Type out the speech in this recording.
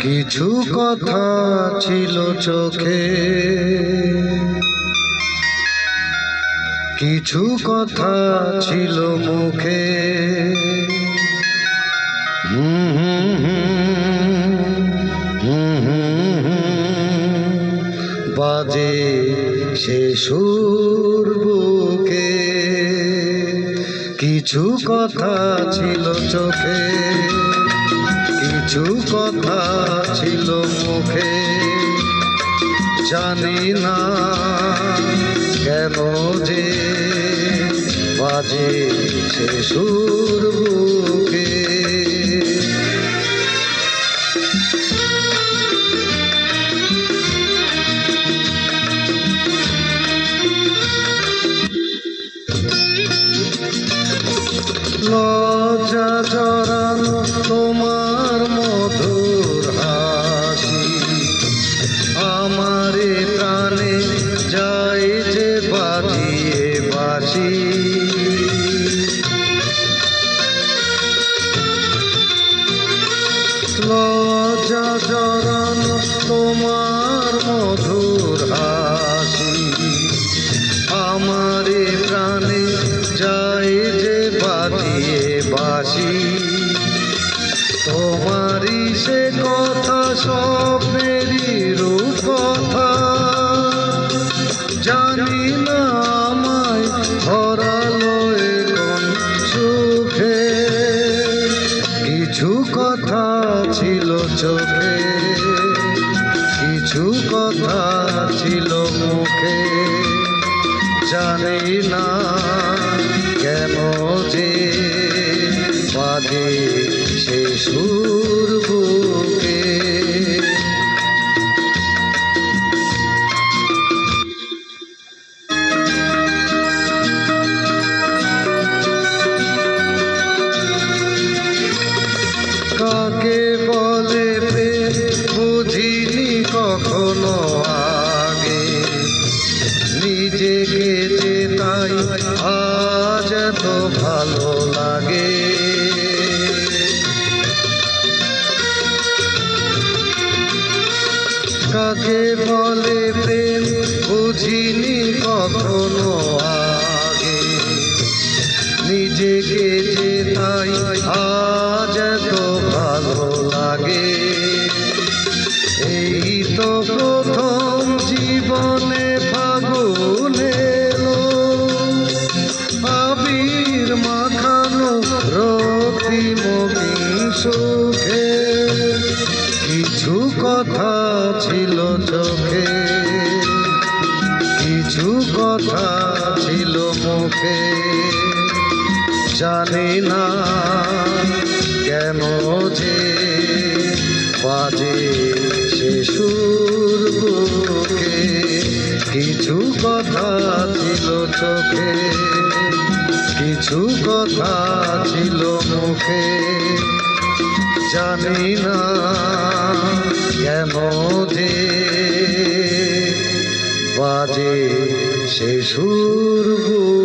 কিছু কথা ছিল চোখে, কিছু কথা ছিল মুখে। বাজে সে সুর বুকে, কিছু কথা ছিল চোখে, কিছু কথা ছিল মুখে। জানি না কেন যে বাজে সে সুর বুকে। লজ্জা জড়ানো তোমার মধুর হাসি, আমারে প্রাণে যায় যে বাজিয়ে বাসি। লজ্জা জড়ানো তোমার মধুর হাসি, আমারে প্রাণে যায় যে বাজিয়ে বাসি। তোমারই সে কথা স্বপ্নেরই রূপকথা, জানি না আমায় ধরালো কোন সুখে। কিছু কথা ছিল চোখে, কিছু কথা ছিল মুখে। জানি না কেন যে বাজে সে সুর বুকে। কাকে বলে প্রেম বুঝিনি কখনো আগে, নিজেকে যে তাই আজ এত ভালো লাগে। কাকে বলে প্রেম বুঝিনি কখনো আগে, নিজেকে যে তাই আজ এত ভালো লাগে। এই তো প্রথম জীবনে ফাগুন এলো, আবির মাখানো রক্তিমহীন সুখে। কিছু কথা ছিল চোখে, কিছু কথা ছিল মুখে। জানি না কেন যে বাজে সে সুর বুকে। কিছু কথা ছিল চোখে, কিছু কথা ছিল মুখে। জানি না কেন যে বাজে সে সুর বুকে।